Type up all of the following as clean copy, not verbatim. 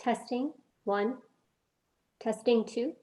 Testing 1, testing 2.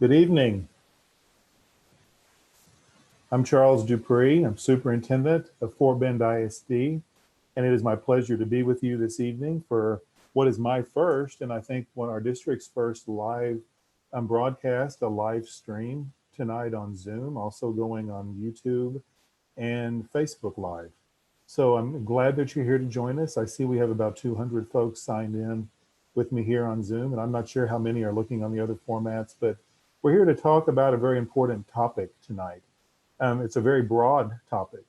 Good evening. I'm Charles Dupree. I'm Superintendent of Fort Bend ISD, and it is my pleasure to be with you this evening for what is my first, and I think one of our district's first live broadcast, a live stream tonight on Zoom, also going on YouTube and Facebook Live. So I'm glad that you're here to join us. I see we have about 200 folks signed in with me here on Zoom, and I'm not sure how many are looking on the other formats, but we're here to talk about a very important topic tonight. It's a very broad topic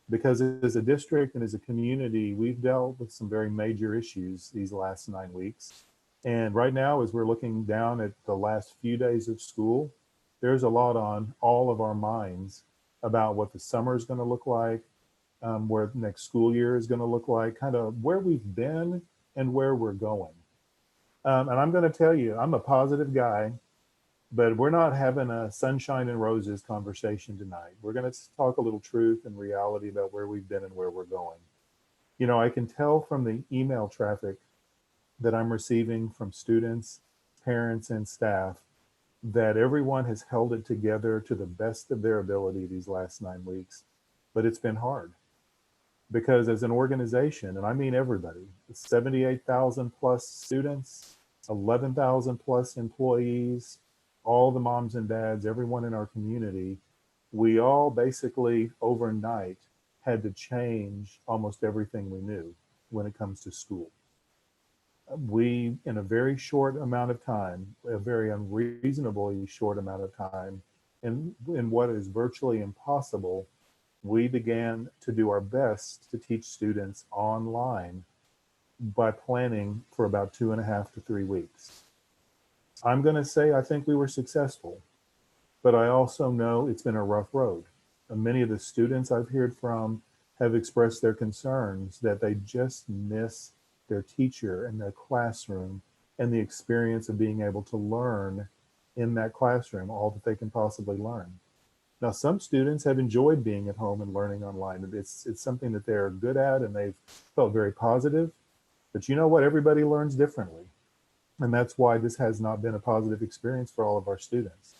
because as a district and as a community, we've dealt with some very major issues these last 9 weeks. And right now, as we're looking down at the last few days of school, there's a lot on all of our minds about what the summer is going to look like, where the next school year is going to look like, kind of where we've been and where we're going. And I'm going to tell you, I'm a positive guy, but we're not having a sunshine and roses conversation tonight. We're going to talk a little truth and reality about where we've been and where we're going. You know, I can tell from the email traffic that I'm receiving from students, parents, and staff that everyone has held it together to the best of their ability these last 9 weeks. But it's been hard because as an organization, and I mean everybody, 78,000 plus students, 11,000 plus employees, all the moms and dads, everyone in our community, we all basically overnight had to change almost everything we knew when it comes to school. We, in a very short amount of time, a very unreasonably short amount of time, in what is virtually impossible, we began to do our best to teach students online by planning for about 2.5 to 3 weeks. I'm going to say I think we were successful, but I also know it's been a rough road. And many of the students I've heard from have expressed their concerns that they just miss their teacher and their classroom and the experience of being able to learn in that classroom all that they can possibly learn. Now, some students have enjoyed being at home and learning online. It's something that they're good at and they've felt very positive. But you know what? Everybody learns differently. And that's why this has not been a positive experience for all of our students.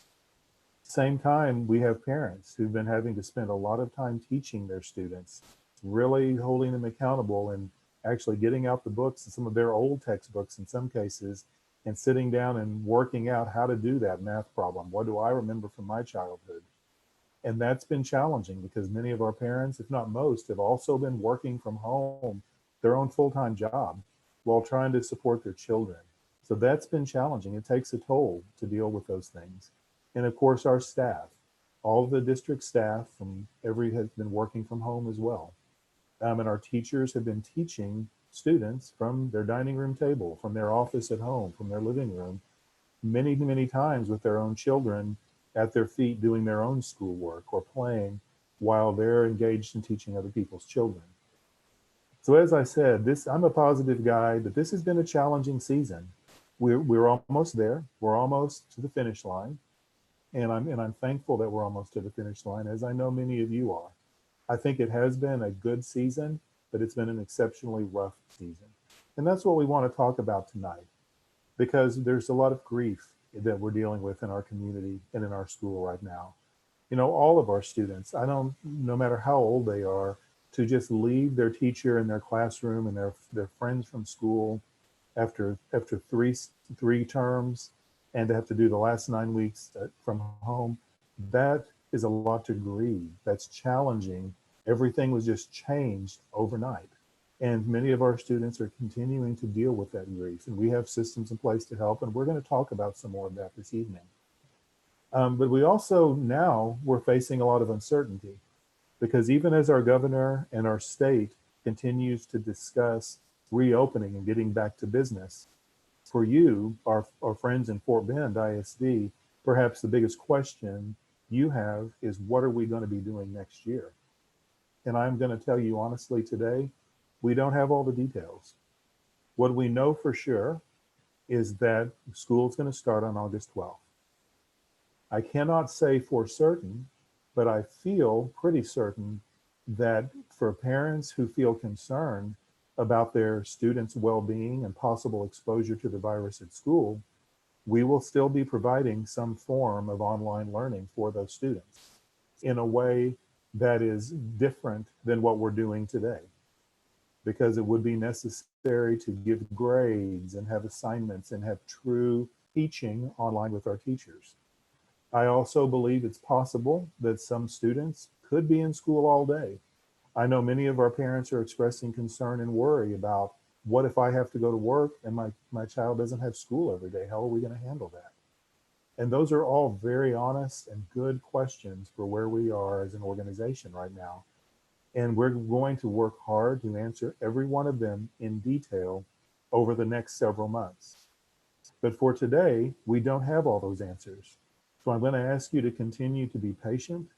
Same time, we have parents who've been having to spend a lot of time teaching their students, really holding them accountable and actually getting out the books and some of their old textbooks in some cases and sitting down and working out how to do that math problem. What do I remember from my childhood? And that's been challenging because many of our parents, if not most, have also been working from home, their own full-time job, while trying to support their children. So that's been challenging. It takes a toll to deal with those things. And of course, our staff, all of the district staff from every has been working from home as well. And our teachers have been teaching students from their dining room table, from their office at home, from their living room, many, many times with their own children at their feet doing their own schoolwork or playing while they're engaged in teaching other people's children. So as I said, I'm a positive guy, but this has been a challenging season. We're almost there. We're almost to the finish line. And I'm thankful that we're almost to the finish line, as I know many of you are. I think it has been a good season, but it's been an exceptionally rough season. And that's what we want to talk about tonight, because there's a lot of grief that we're dealing with in our community and in our school right now. You know, all of our students, no matter how old they are, to just leave their teacher and their classroom and their friends from school after three terms and to have to do the last 9 weeks from home, that is a lot to grieve. That's challenging. Everything was just changed overnight. And many of our students are continuing to deal with that grief. And we have systems in place to help. And we're going to talk about some more of that this evening. But we also now we're facing a lot of uncertainty because even as our governor and our state continues to discuss reopening and getting back to business, for you, our friends in Fort Bend ISD, perhaps the biggest question you have is what are we going to be doing next year? And I'm going to tell you honestly today, we don't have all the details. What we know for sure is that school is going to start on August 12th. I cannot say for certain, but I feel pretty certain that for parents who feel concerned about their students' well-being and possible exposure to the virus at school, we will still be providing some form of online learning for those students in a way that is different than what we're doing today, because it would be necessary to give grades and have assignments and have true teaching online with our teachers. I also believe it's possible that some students could be in school all day. I know many of our parents are expressing concern and worry about, what if I have to go to work and my child doesn't have school every day? How are we going to handle that? And those are all very honest and good questions for where we are as an organization right now. And we're going to work hard to answer every one of them in detail over the next several months. But for today, we don't have all those answers. So I'm going to ask you to continue to be patient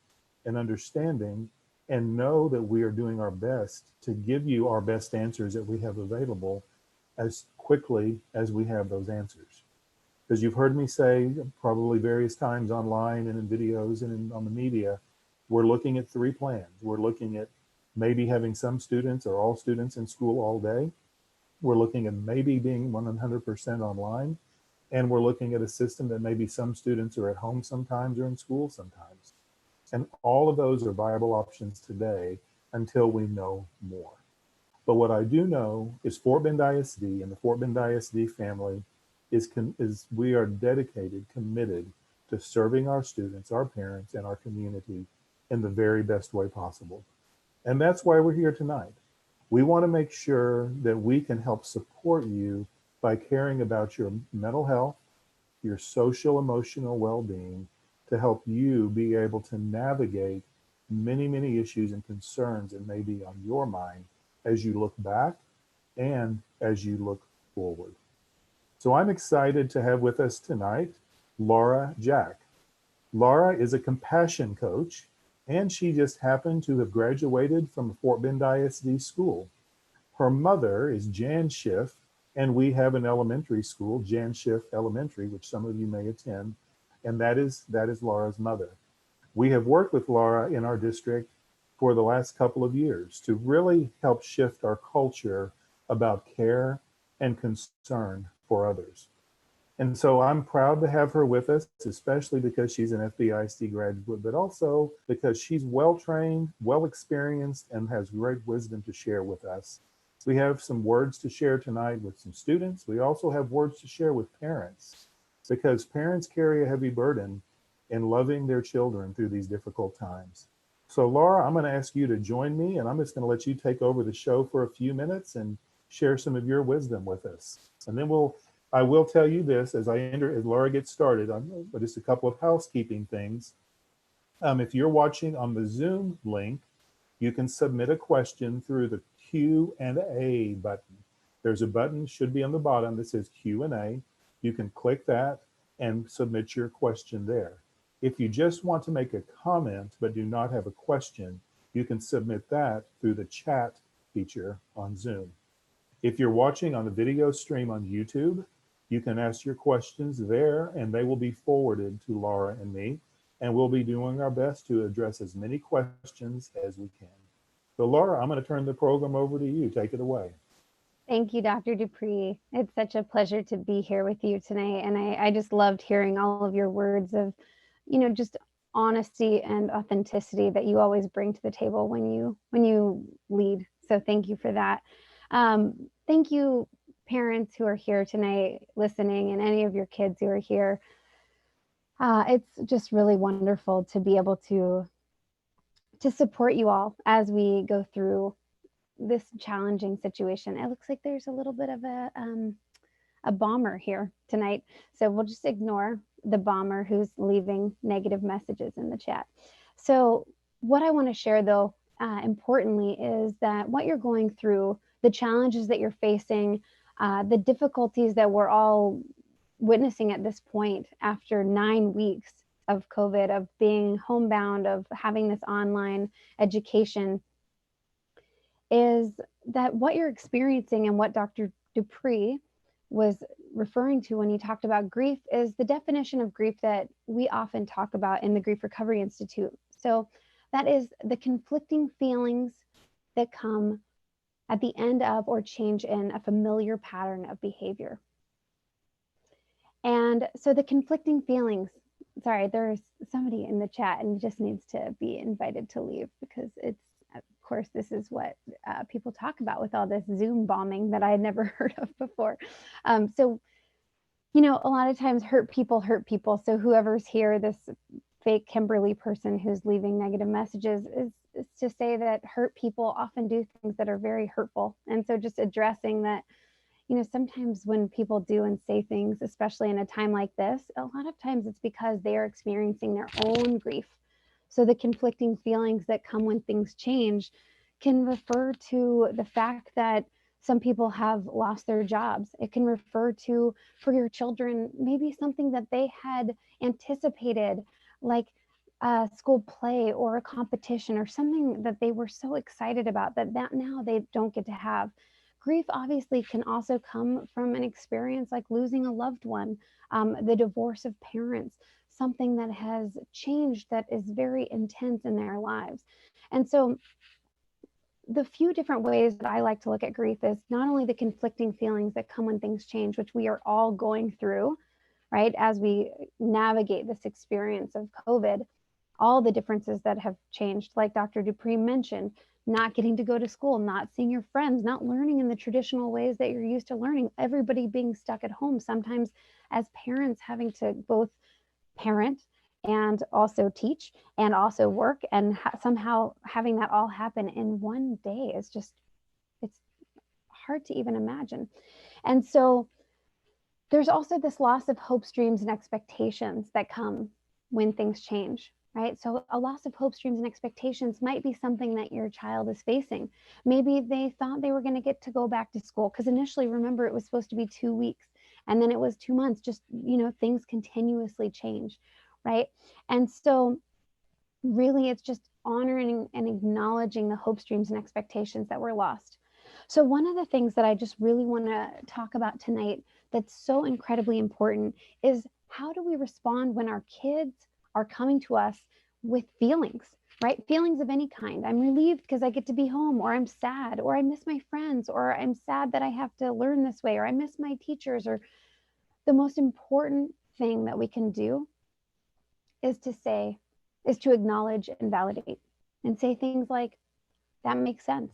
and understanding, and know that we are doing our best to give you our best answers that we have available as quickly as we have those answers. Because you've heard me say probably various times online and in videos and on the media, we're looking at 3 plans. We're looking at maybe having some students or all students in school all day. We're looking at maybe being 100% online. And we're looking at a system that maybe some students are at home sometimes or in school sometimes. And all of those are viable options today until we know more. But what I do know is Fort Bend ISD and the Fort Bend ISD family is we are dedicated, committed to serving our students, our parents, and our community in the very best way possible. And that's why we're here tonight. We want to make sure that we can help support you by caring about your mental health, your social, emotional well-being, to help you be able to navigate many, many issues and concerns that may be on your mind as you look back and as you look forward. So I'm excited to have with us tonight Laura Jack. Laura is a compassion coach, and she just happened to have graduated from Fort Bend ISD school. Her mother is Jan Schiff, and we have an elementary school, Jan Schiff Elementary, which some of you may attend, and that is Laura's mother. We have worked with Laura in our district for the last couple of years to really help shift our culture about care and concern for others. And so I'm proud to have her with us, especially because she's an FBISD graduate, but also because she's well-trained, well-experienced, and has great wisdom to share with us. We have some words to share tonight with some students. We also have words to share with parents, because parents carry a heavy burden in loving their children through these difficult times. So Laura, I'm going to ask you to join me, and I'm just going to let you take over the show for a few minutes and share some of your wisdom with us. And then I will tell you this as Laura gets started, but just a couple of housekeeping things. If you're watching on the Zoom link, you can submit a question through the Q&A button. There's a button, should be on the bottom, that says Q&A. You can click that and submit your question there. If you just want to make a comment but do not have a question, you can submit that through the chat feature on Zoom. If you're watching on the video stream on YouTube, you can ask your questions there, and they will be forwarded to Laura and me, and we'll be doing our best to address as many questions as we can. So Laura, I'm going to turn the program over to you. Take it away. Thank you, Dr. Dupree. It's such a pleasure to be here with you tonight. And I just loved hearing all of your words of, just honesty and authenticity that you always bring to the table when you lead. So thank you for that. Thank you, parents who are here tonight listening, and any of your kids who are here. It's just really wonderful to be able to support you all as we go through this challenging situation. It looks like there's a little bit of a bomber here tonight, so we'll just ignore the bomber who's leaving negative messages in the chat. So what I want to share, though, importantly, is that what you're going through, the challenges that you're facing, the difficulties that we're all witnessing at this point after 9 weeks of COVID, of being homebound, of having this online education, is that what you're experiencing and what Dr. Dupree was referring to when he talked about grief is the definition of grief that we often talk about in the Grief Recovery Institute. So that is the conflicting feelings that come at the end of or change in a familiar pattern of behavior. And so the conflicting feelings, sorry, there's somebody in the chat and just needs to be invited to leave because it's, of course, this is what people talk about with all this Zoom bombing that I had never heard of before. So, you know, a lot of times hurt people hurt people. So whoever's here, this fake Kimberly person who's leaving negative messages is to say that hurt people often do things that are very hurtful. And so just addressing that, you know, sometimes when people do and say things, especially in a time like this, a lot of times it's because they are experiencing their own grief. So the conflicting feelings that come when things change can refer to the fact that some people have lost their jobs. It can refer to, for your children, maybe something that they had anticipated, like a school play or a competition or something that they were so excited about that now they don't get to have. Grief obviously can also come from an experience like losing a loved one, the divorce of parents, something that has changed that is very intense in their lives. And so the few different ways that I like to look at grief is not only the conflicting feelings that come when things change, which we are all going through, right, as we navigate this experience of COVID, all the differences that have changed, like Dr. Dupree mentioned, not getting to go to school, not seeing your friends, not learning in the traditional ways that you're used to learning, everybody being stuck at home, sometimes as parents having to both parent and also teach and also work, and somehow having that all happen in one day is just, it's hard to even imagine. And so there's also this loss of hopes, dreams, and expectations that come when things change, right? So a loss of hopes, dreams, and expectations might be something that your child is facing. Maybe they thought they were going to get to go back to school because initially, remember, it was supposed to be 2 weeks and then it was 2 months. Just, you know, things continuously change, right? And so really it's just honoring and acknowledging the hopes, dreams, and expectations that were lost. So one of the things that I just really want to talk about tonight that's so incredibly important is, how do we respond when our kids are coming to us with feelings, right? Feelings of any kind. I'm relieved because I get to be home, or I'm sad, or I miss my friends, or I'm sad that I have to learn this way, or I miss my teachers. Or the most important thing that we can do is to acknowledge and validate and say things like, that makes sense.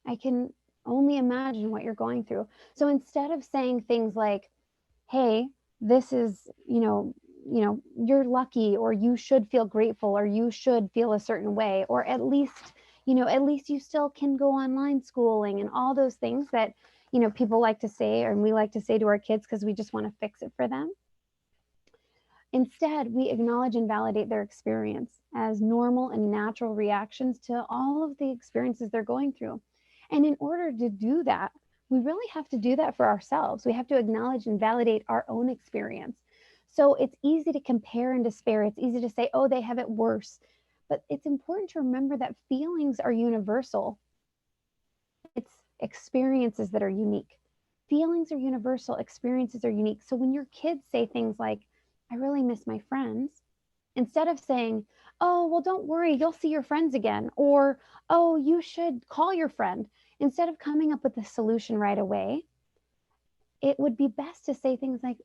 I can only imagine what you're going through. So instead of saying things like, hey, this is, you're lucky, or you should feel grateful, or you should feel a certain way, or at least you still can go online schooling, and all those things that, people like to say, and we like to say to our kids because we just want to fix it for them. Instead, we acknowledge and validate their experience as normal and natural reactions to all of the experiences they're going through. And in order to do that, we really have to do that for ourselves. We have to acknowledge and validate our own experience. So it's easy to compare and despair. It's easy to say, oh, they have it worse. But it's important to remember that feelings are universal. It's experiences that are unique. Feelings are universal, experiences are unique. So when your kids say things like, I really miss my friends, instead of saying, oh, well, don't worry, you'll see your friends again, or, oh, you should call your friend, instead of coming up with a solution right away, it would be best to say things like,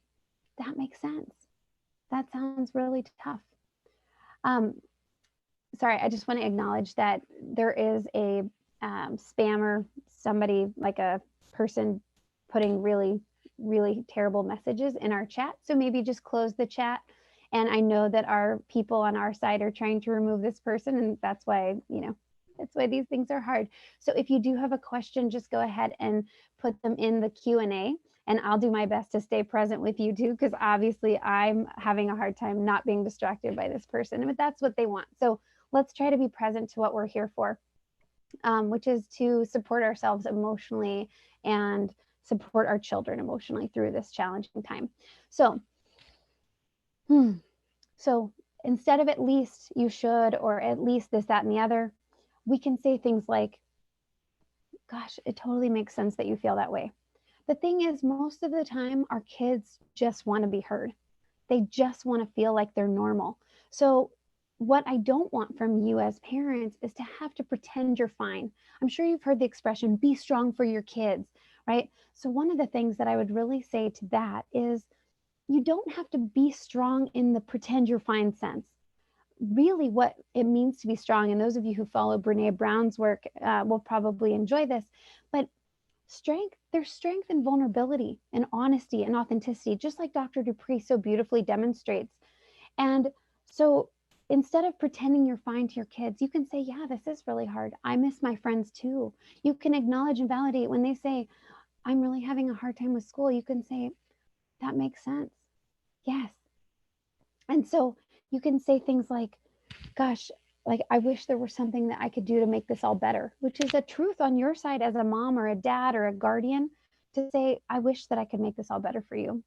that makes sense. That sounds really tough. Sorry, I just want to acknowledge that there is a spammer, somebody, like a person putting really, really terrible messages in our chat. So maybe just close the chat. And I know that our people on our side are trying to remove this person, and that's why, that's why these things are hard. So if you do have a question, just go ahead and put them in the Q&A, and I'll do my best to stay present with you too, because obviously I'm having a hard time not being distracted by this person, but that's what they want. So let's try to be present to what we're here for, which is to support ourselves emotionally and support our children emotionally through this challenging time. So instead of at least you should, or at least this, that, and the other, we can say things like, gosh, it totally makes sense that you feel that way. The thing is, most of the time, our kids just want to be heard. They just want to feel like they're normal. So what I don't want from you as parents is to have to pretend you're fine. I'm sure you've heard the expression, be strong for your kids, right? So one of the things that I would really say to that is, you don't have to be strong in the pretend you're fine sense. Really, what it means to be strong, and those of you who follow Brene Brown's work will probably enjoy this, but there's strength in vulnerability and honesty and authenticity, just like Dr. Dupree so beautifully demonstrates. And so instead of pretending you're fine to your kids, you can say, yeah, this is really hard. I miss my friends too. You can acknowledge and validate when they say, I'm really having a hard time with school. You can say, that makes sense. Yes. And so you can say things like, gosh, like, I wish there was something that I could do to make this all better, which is a truth on your side as a mom or a dad or a guardian to say, I wish that I could make this all better for you.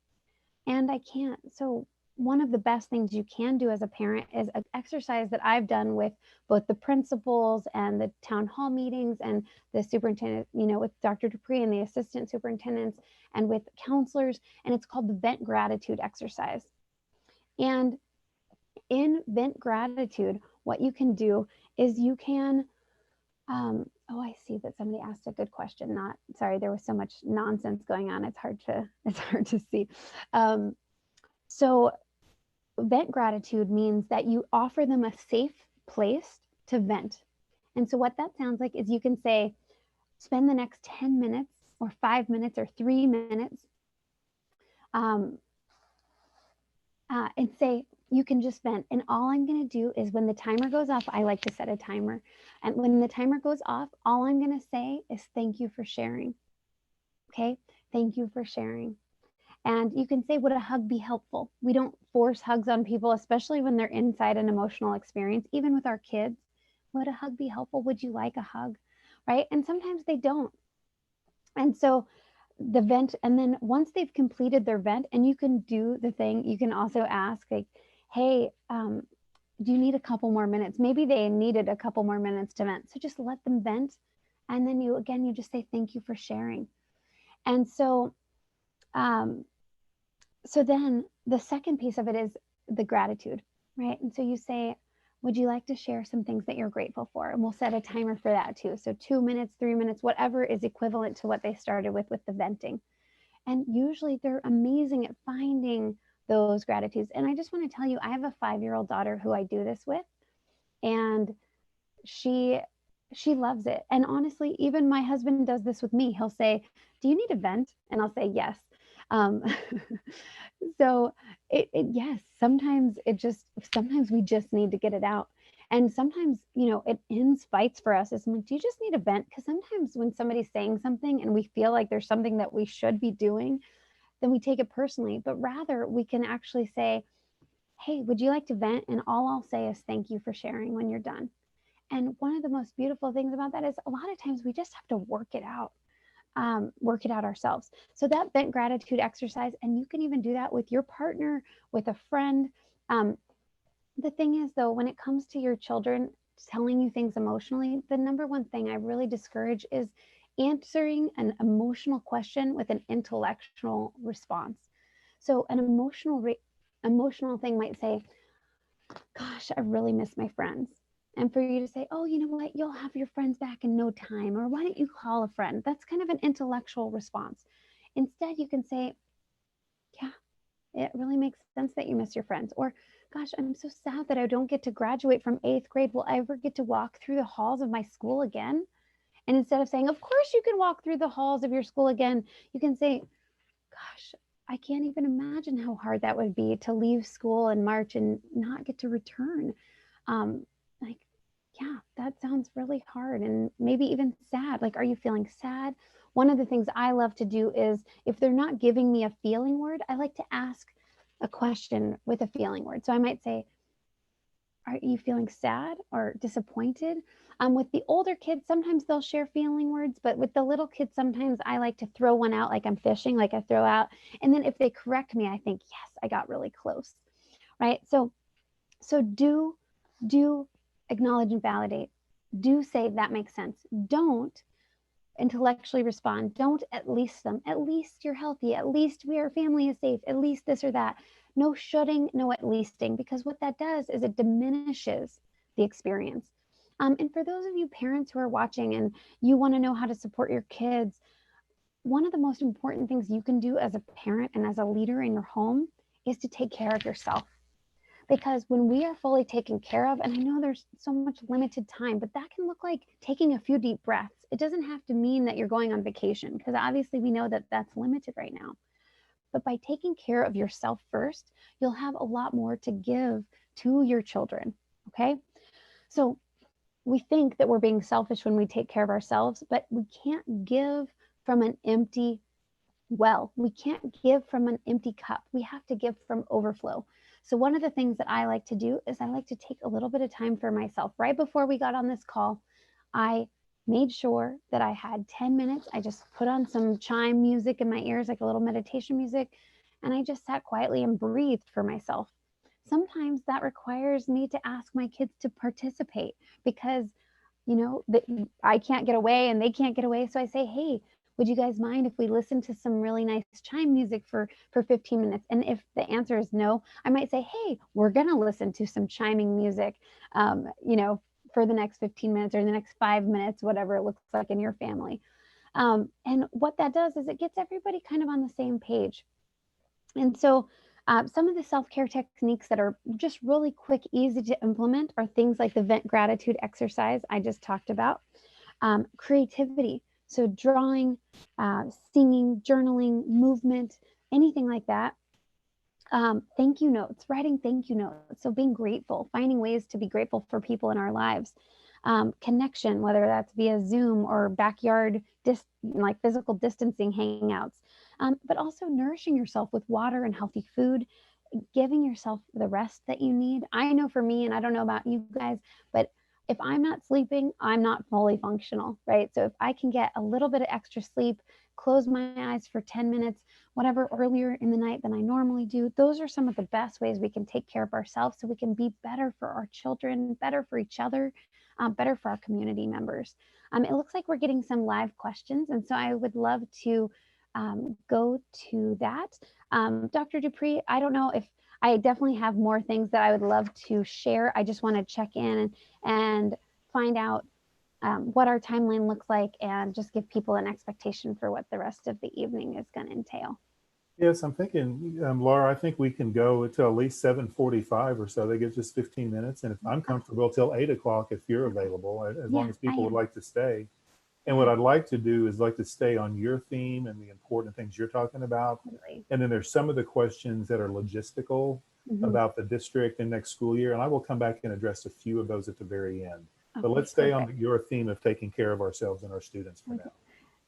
And I can't. So one of the best things you can do as a parent is an exercise that I've done with both the principals and the town hall meetings and the superintendent, with Dr. Dupree and the assistant superintendents and with counselors. And it's called the vent gratitude exercise. And in vent gratitude, what you can do is you can, oh, I see that somebody asked a good question. Sorry, there was so much nonsense going on. It's hard to see. So vent gratitude means that you offer them a safe place to vent. And so what that sounds like is you can say, spend the next 10 minutes or 5 minutes or 3 minutes and say, you can just vent. And all I'm going to do is when the timer goes off, I like to set a timer. And when the timer goes off, all I'm going to say is thank you for sharing. Okay. Thank you for sharing. And you can say, would a hug be helpful? We don't force hugs on people, especially when they're inside an emotional experience, even with our kids. Would a hug be helpful? Would you like a hug? Right. And sometimes they don't. And so the vent, and then once they've completed their vent, and you can do the thing, you can also ask, like, hey, do you need a couple more minutes? Maybe they needed a couple more minutes to vent. So just let them vent. And then you just say, thank you for sharing. And so, so then the second piece of it is the gratitude, right? And so you say, would you like to share some things that you're grateful for? And we'll set a timer for that too. So 2 minutes, 3 minutes, whatever is equivalent to what they started with the venting. And usually they're amazing at finding those gratitudes. And I just want to tell you, I have a 5-year-old daughter who I do this with, and she loves it. And honestly, even my husband does this with me. He'll say, do you need a vent? And I'll say, yes. So yes, sometimes we just need to get it out. And sometimes, it ends fights for us. Do you just need a vent? Because sometimes when somebody's saying something and we feel like there's something that we should be doing, then we take it personally. But rather, we can actually say, hey, would you like to vent? And all I'll say is thank you for sharing when you're done. And one of the most beautiful things about that is a lot of times we just have to work it out ourselves. So that vent gratitude exercise, and you can even do that with your partner, with a friend. The thing is, though, when it comes to your children telling you things emotionally, the number one thing I really discourage is answering an emotional question with an intellectual response. So an emotional thing might say, gosh, I really miss my friends. And for you to say, oh, you know what, you'll have your friends back in no time, or why don't you call a friend? That's kind of an intellectual response. Instead, you can say, yeah, it really makes sense that you miss your friends. Or, gosh, I'm so sad that I don't get to graduate from 8th grade. Will I ever get to walk through the halls of my school again? And instead of saying, of course you can walk through the halls of your school again, you can say, gosh, I can't even imagine how hard that would be to leave school in March and not get to return. Like, yeah, that sounds really hard and maybe even sad. Like, are you feeling sad? One of the things I love to do is if they're not giving me a feeling word, I like to ask a question with a feeling word. So I might say, are you feeling sad or disappointed? With the older kids, sometimes they'll share feeling words, but with the little kids, sometimes I like to throw one out like I'm fishing, like I throw out. And then if they correct me, I think, yes, I got really close, right? So do acknowledge and validate. Do say that makes sense. Don't intellectually respond. Don't at least them. At least you're healthy. At least our family is safe. At least this or that. No shoulding, no at leasting, because what that does is it diminishes the experience. And for those of you parents who are watching and you want to know how to support your kids, one of the most important things you can do as a parent and as a leader in your home is to take care of yourself. Because when we are fully taken care of, and I know there's so much limited time, but that can look like taking a few deep breaths. It doesn't have to mean that you're going on vacation, because obviously we know that that's limited right now. But by taking care of yourself first, you'll have a lot more to give to your children. Okay. So we think that we're being selfish when we take care of ourselves, but we can't give from an empty well. We can't give from an empty cup. We have to give from overflow. So one of the things that I like to do is I like to take a little bit of time for myself. Right before we got on this call, I made sure that I had 10 minutes. I just put on some chime music in my ears, like a little meditation music, and I just sat quietly and breathed for myself. Sometimes that requires me to ask my kids to participate because, I can't get away and they can't get away. So I say, hey, would you guys mind if we listen to some really nice chime music for 15 minutes? And if the answer is no, I might say, hey, we're going to listen to some chiming music, for the next 15 minutes or the next 5 minutes, whatever it looks like in your family. And what that does is it gets everybody kind of on the same page. And so some of the self-care techniques that are just really quick, easy to implement are things like the vent gratitude exercise I just talked about, creativity. So drawing, singing, journaling, movement, anything like that. Thank you notes, writing thank you notes. So being grateful, finding ways to be grateful for people in our lives. Connection, whether that's via Zoom or backyard, like physical distancing hangouts. But also nourishing yourself with water and healthy food, giving yourself the rest that you need. I know for me, and I don't know about you guys, but if I'm not sleeping, I'm not fully functional, right? So if I can get a little bit of extra sleep, close my eyes for 10 minutes, whatever, earlier in the night than I normally do, those are some of the best ways we can take care of ourselves so we can be better for our children, better for each other, better for our community members. It looks like we're getting some live questions, and so I would love to go to that. Dr. Dupree, I don't know if I definitely have more things that I would love to share. I just want to check in and find out what our timeline looks like and just give people an expectation for what the rest of the evening is going to entail. Yes, I'm thinking, Laura, I think we can go until at least 7:45 or so. That gives us 15 minutes. And if I'm comfortable, till 8 o'clock if you're available, as long as people would like to stay. And what I'd like to do is like to stay on your theme and the important things you're talking about. Totally. And then there's some of the questions that are logistical about the district and next school year. And I will come back and address a few of those at the very end. But let's stay on your theme of taking care of ourselves and our students for now.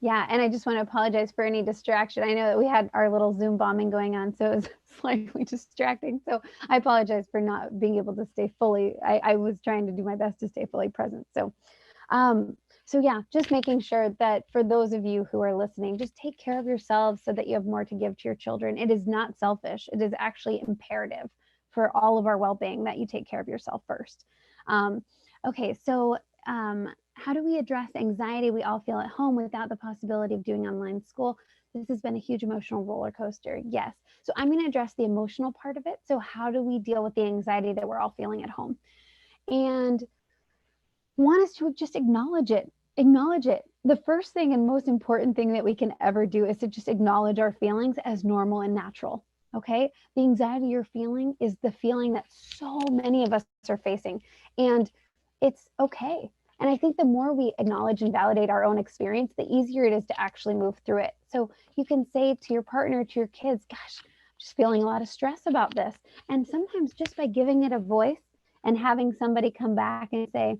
Yeah, and I just want to apologize for any distraction. I know that we had our little Zoom bombing going on, so it was slightly distracting. So I apologize for not being able to stay fully. I was trying to do my best to stay fully present. So yeah, just making sure that for those of you who are listening, just take care of yourselves so that you have more to give to your children. It is not selfish. It is actually imperative for all of our well-being that you take care of yourself first. Okay, so how do we address anxiety we all feel at home without the possibility of doing online school? This has been a huge emotional roller coaster. Yes. So I'm going to address the emotional part of it. So how do we deal with the anxiety that we're all feeling at home? And one is to just acknowledge it. Acknowledge it. The first thing and most important thing that we can ever do is to just acknowledge our feelings as normal and natural. Okay. The anxiety you're feeling is the feeling that so many of us are facing. And it's okay. And I think the more we acknowledge and validate our own experience, the easier it is to actually move through it. So you can say to your partner, to your kids, gosh, I'm just feeling a lot of stress about this. And sometimes just by giving it a voice and having somebody come back and say,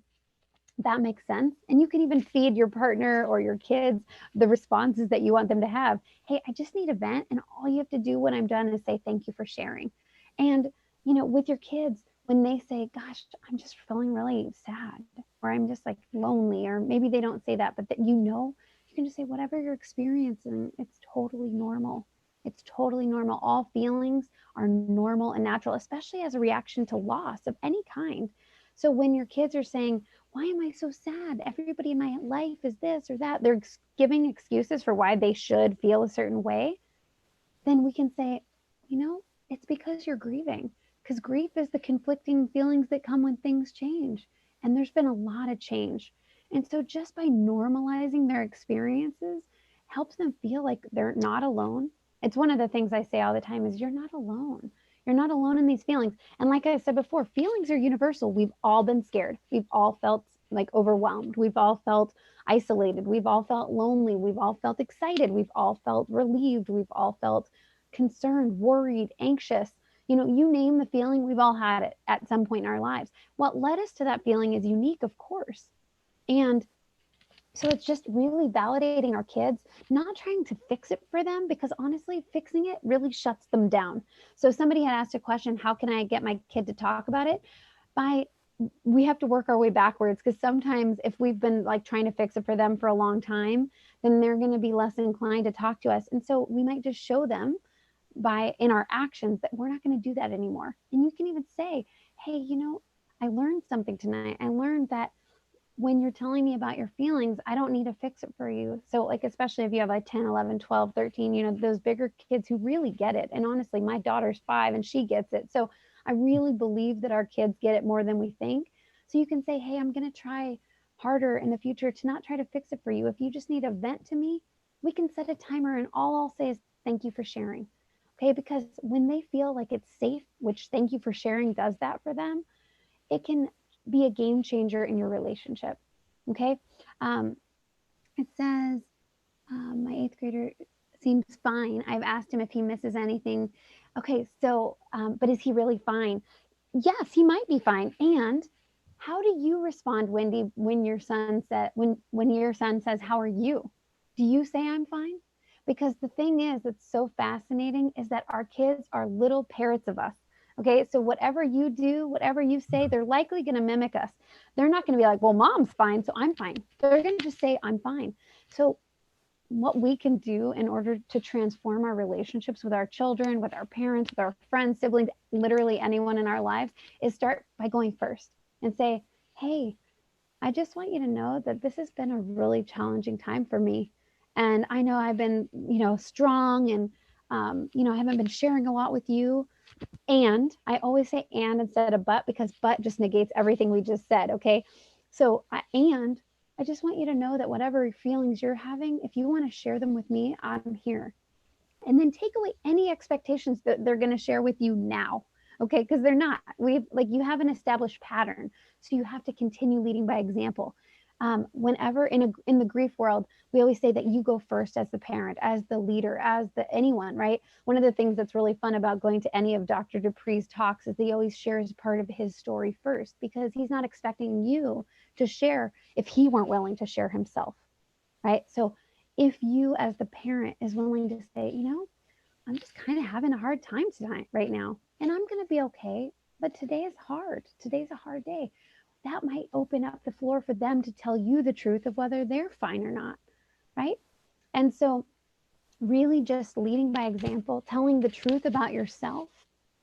that makes sense. And you can even feed your partner or your kids the responses that you want them to have. Hey, I just need a vent. And all you have to do when I'm done is say, thank you for sharing. And, with your kids, when they say, gosh, I'm just feeling really sad, or I'm just like lonely, or maybe they don't say that, but that you can just say, whatever you're experiencing, it's totally normal. It's totally normal. All feelings are normal and natural, especially as a reaction to loss of any kind. So when your kids are saying, why am I so sad? Everybody in my life is this or that. They're giving excuses for why they should feel a certain way. Then we can say, it's because you're grieving. Because grief is the conflicting feelings that come when things change. And there's been a lot of change. And so just by normalizing their experiences helps them feel like they're not alone. It's one of the things I say all the time is you're not alone. You're not alone in these feelings. And like I said before, feelings are universal. We've all been scared. We've all felt like overwhelmed. We've all felt isolated. We've all felt lonely. We've all felt excited. We've all felt relieved. We've all felt concerned, worried, anxious. You name the feeling, we've all had it at some point in our lives. What led us to that feeling is unique, of course. And so it's just really validating our kids, not trying to fix it for them, because honestly, fixing it really shuts them down. So somebody had asked a question, how can I get my kid to talk about it? We have to work our way backwards, because sometimes if we've been like trying to fix it for them for a long time, then they're going to be less inclined to talk to us. And so we might just show them in our actions that we're not going to do that anymore. And you can even say, hey, I learned something tonight. I learned that when you're telling me about your feelings, I don't need to fix it for you. So like, especially if you have like 10, 11, 12, 13, those bigger kids who really get it. And honestly, my daughter's 5 and she gets it. So I really believe that our kids get it more than we think. So you can say, hey, I'm going to try harder in the future to not try to fix it for you. If you just need a vent to me, we can set a timer and all I'll say is thank you for sharing. Okay, because when they feel like it's safe, which thank you for sharing does that for them, it can be a game changer in your relationship. Okay. It says, my 8th grader seems fine. I've asked him if he misses anything. Okay. So, but is he really fine? Yes, he might be fine. And how do you respond, Wendy, when your son says, how are you? Do you say I'm fine? Because the thing is, that's so fascinating is that our kids are little parrots of us. Okay, so whatever you do, whatever you say, they're likely going to mimic us. They're not going to be like, well, mom's fine, so I'm fine. They're going to just say, I'm fine. So what we can do in order to transform our relationships with our children, with our parents, with our friends, siblings, literally anyone in our lives, is start by going first and say, hey, I just want you to know that this has been a really challenging time for me. And I know I've been, strong and, I haven't been sharing a lot with you. And I always say and instead of but, because but just negates everything we just said. Okay. So, I just want you to know that whatever feelings you're having, if you want to share them with me, I'm here. And then take away any expectations that they're going to share with you now. Okay. Because they're not. You have an established pattern. So you have to continue leading by example. Whenever in the grief world, we always say that you go first as the parent, as the leader, as anyone, right? One of the things that's really fun about going to any of Dr. Dupree's talks is he always shares part of his story first, because he's not expecting you to share if he weren't willing to share himself, right? So if you as the parent is willing to say, I'm just kind of having a hard time tonight right now, and I'm going to be okay, but today is hard. Today's a hard day. That might open up the floor for them to tell you the truth of whether they're fine or not, right? And so really just leading by example, telling the truth about yourself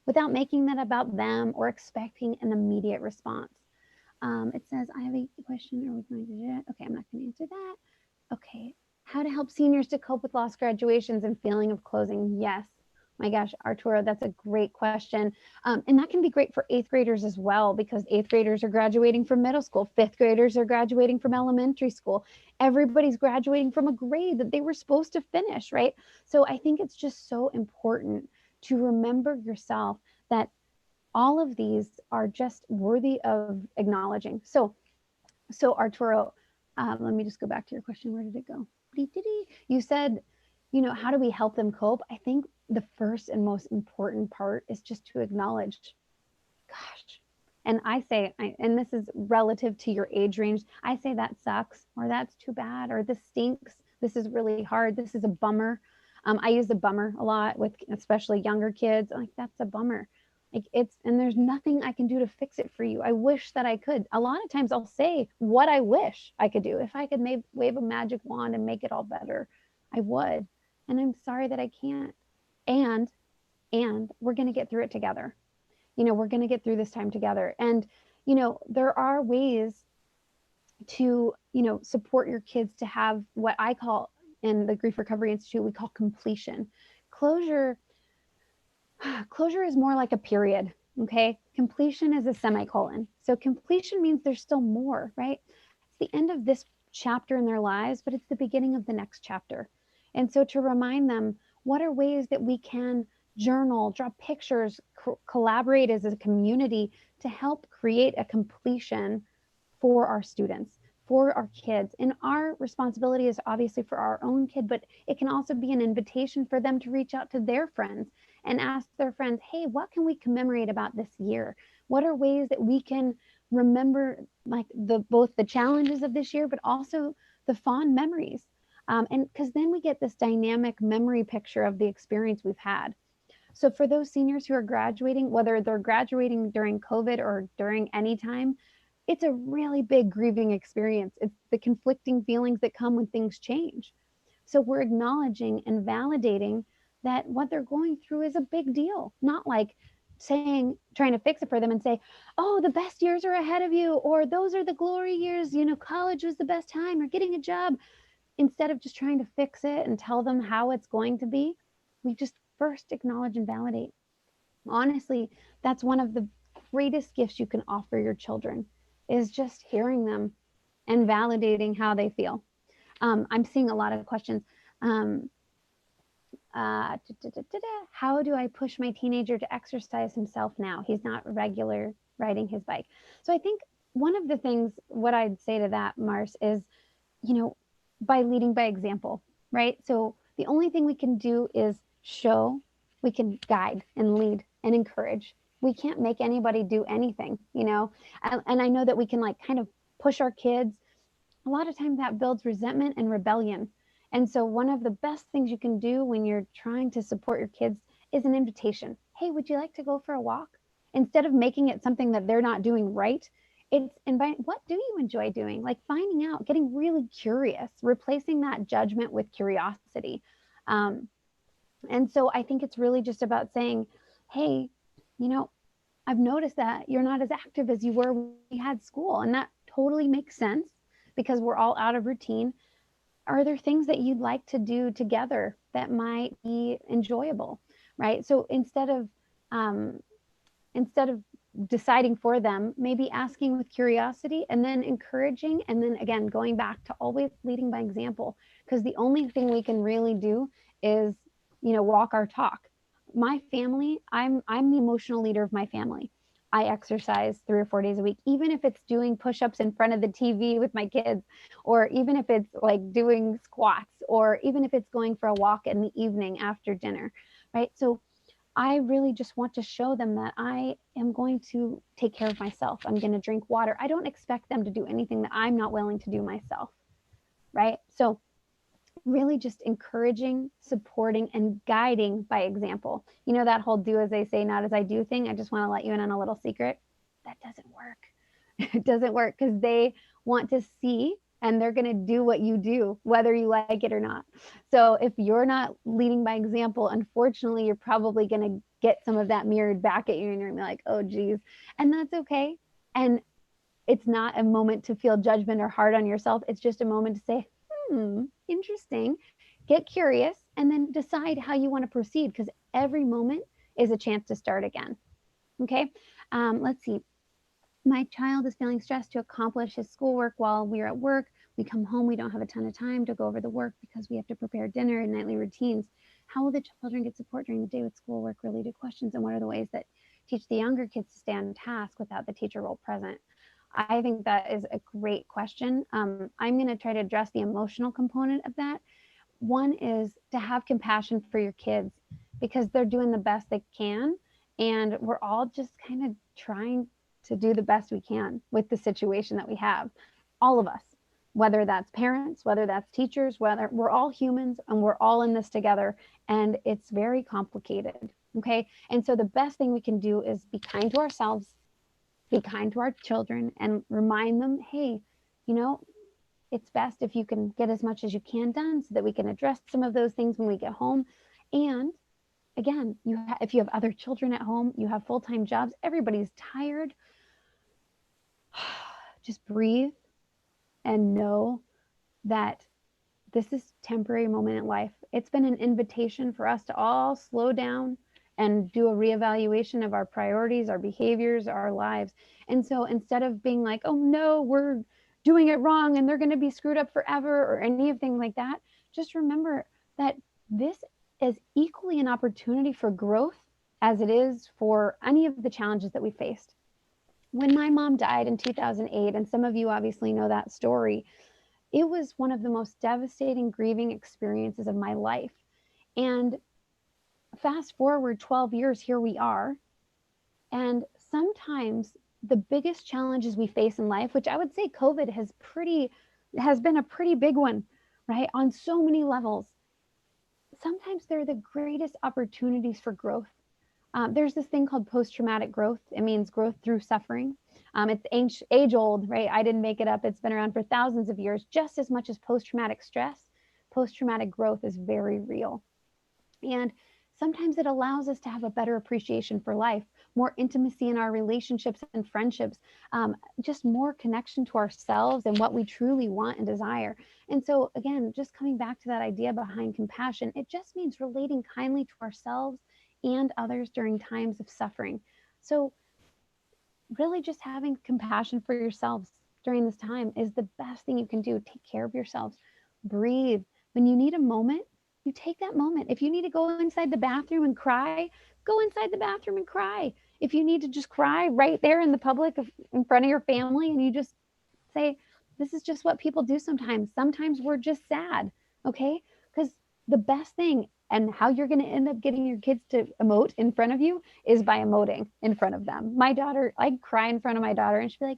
without making that about them or expecting an immediate response. It says, I have a question. Are we going to do that? Okay, I'm not going to answer that. Okay. How to help seniors to cope with lost graduations and feeling of closing? Yes. My gosh, Arturo, that's a great question. And that can be great for 8th graders as well, because 8th graders are graduating from middle school. 5th graders are graduating from elementary school. Everybody's graduating from a grade that they were supposed to finish, right? So I think it's just so important to remember yourself that all of these are just worthy of acknowledging. So Arturo, let me just go back to your question. Where did it go? You said, how do we help them cope? I think the first and most important part is just to acknowledge, gosh, and I say, and this is relative to your age range, I say that sucks, or that's too bad, or this stinks. This is really hard. This is a bummer. I use a bummer a lot with especially younger kids. Like, that's a bummer. And there's nothing I can do to fix it for you. I wish that I could. A lot of times I'll say what I wish I could do. If I could wave a magic wand and make it all better, I would. And I'm sorry that I can't. And we're going to get through it together. We're going to get through this time together. And, there are ways to, support your kids to have what I call in the Grief Recovery Institute, we call completion. Closure is more like a period. Okay. Completion is a semicolon. So completion means there's still more, right? It's the end of this chapter in their lives, but it's the beginning of the next chapter. And so to remind them, what are ways that we can journal, draw pictures, collaborate as a community to help create a completion for our students, for our kids. And our responsibility is obviously for our own kid, but it can also be an invitation for them to reach out to their friends and ask their friends, hey, what can we commemorate about this year? What are ways that we can remember like both the challenges of this year, but also the fond memories? And because then we get this dynamic memory picture of the experience we've had. So for those seniors who are graduating, whether they're graduating during COVID or during any time, it's a really big grieving experience. It's the conflicting feelings that come when things change. So we're acknowledging and validating that what they're going through is a big deal, not like trying to fix it for them and say, oh, the best years are ahead of you, or those are the glory years, college was the best time, or getting a job. Instead of just trying to fix it and tell them how it's going to be, we just first acknowledge and validate. Honestly, that's one of the greatest gifts you can offer your children, is just hearing them and validating how they feel. I'm seeing a lot of questions. How do I push my teenager to exercise himself now? He's not regular riding his bike. So I think one of the things, what I'd say to that, Mars, is, by leading by example, right? So the only thing we can do is show, we can guide and lead and encourage. We can't make anybody do anything, and I know that we can like kind of push our kids. A lot of times that builds resentment and rebellion. And so one of the best things you can do when you're trying to support your kids is an invitation. Hey, would you like to go for a walk? Instead of making it something that they're not doing right, it's invite, what do you enjoy doing? Like finding out, getting really curious, replacing that judgment with curiosity. And so I think it's really just about saying, hey, I've noticed that you're not as active as you were when we had school. And that totally makes sense because we're all out of routine. Are there things that you'd like to do together that might be enjoyable, right? So instead of deciding for them, maybe asking with curiosity and then encouraging, and then again going back to always leading by example, because the only thing we can really do is walk our talk. My family, I'm the emotional leader of my family. I exercise 3 or 4 days a week, even if it's doing push-ups in front of the TV with my kids, or even if it's like doing squats, or even if it's going for a walk in the evening after dinner, right? So I really just want to show them that I am going to take care of myself. I'm going to drink water. I don't expect them to do anything that I'm not willing to do myself, right? So really just encouraging, supporting, and guiding by example. That whole do as they say, not as I do thing. I just want to let you in on a little secret. That doesn't work. It doesn't work because they want to see and they're going to do what you do, whether you like it or not. So if you're not leading by example, unfortunately, you're probably going to get some of that mirrored back at you and you're going to be like, oh, geez. And that's okay. And it's not a moment to feel judgment or hard on yourself. It's just a moment to say, interesting, get curious, and then decide how you want to proceed, because every moment is a chance to start again. Okay, let's see. My child is feeling stressed to accomplish his schoolwork while we're at work. We come home, we don't have a ton of time to go over the work because we have to prepare dinner and nightly routines. How will the children get support during the day with schoolwork related questions, and what are the ways that teach the younger kids to stay on task without the teacher role present? I think that is a great question. I'm going to try to address the emotional component of that. One is to have compassion for your kids because they're doing the best they can. And we're all just kind of trying to do the best we can with the situation that we have. All of us, whether that's parents, whether that's teachers, whether we're all humans and we're all in this together. And it's very complicated. Okay. And so the best thing we can do is be kind to ourselves, be kind to our children, and remind them, hey, it's best if you can get as much as you can done so that we can address some of those things when we get home. And again, if you have other children at home, you have full-time jobs, everybody's tired. Just breathe and know that this is a temporary moment in life. It's been an invitation for us to all slow down and do a reevaluation of our priorities, our behaviors, our lives. And so instead of being like, oh no, we're doing it wrong and they're going to be screwed up forever or anything like that, just remember that this as equally an opportunity for growth as it is for any of the challenges that we faced. When my mom died in 2008, and some of you obviously know that story, it was one of the most devastating grieving experiences of my life. And fast forward 12 years, here we are. And sometimes the biggest challenges we face in life, which I would say COVID has been a pretty big one, right? On so many levels. Sometimes they're the greatest opportunities for growth. There's this thing called post-traumatic growth. It means growth through suffering. It's age old, right? I didn't make it up. It's been around for thousands of years. Just as much as post-traumatic stress, post-traumatic growth is very real. And sometimes it allows us to have a better appreciation for life, more intimacy in our relationships and friendships, just more connection to ourselves and what we truly want and desire. And so, again, just coming back to that idea behind compassion, it just means relating kindly to ourselves and others during times of suffering. So, really, just having compassion for yourselves during this time is the best thing you can do. Take care of yourselves, breathe. When you need a moment, you take that moment. If you need to go inside the bathroom and cry, go inside the bathroom and cry. If you need to just cry right there in the public in front of your family, and you just say, this is just what people do sometimes. Sometimes we're just sad, okay? Because the best thing and how you're going to end up getting your kids to emote in front of you is by emoting in front of them. My daughter, I'd cry in front of my daughter and she'd be like,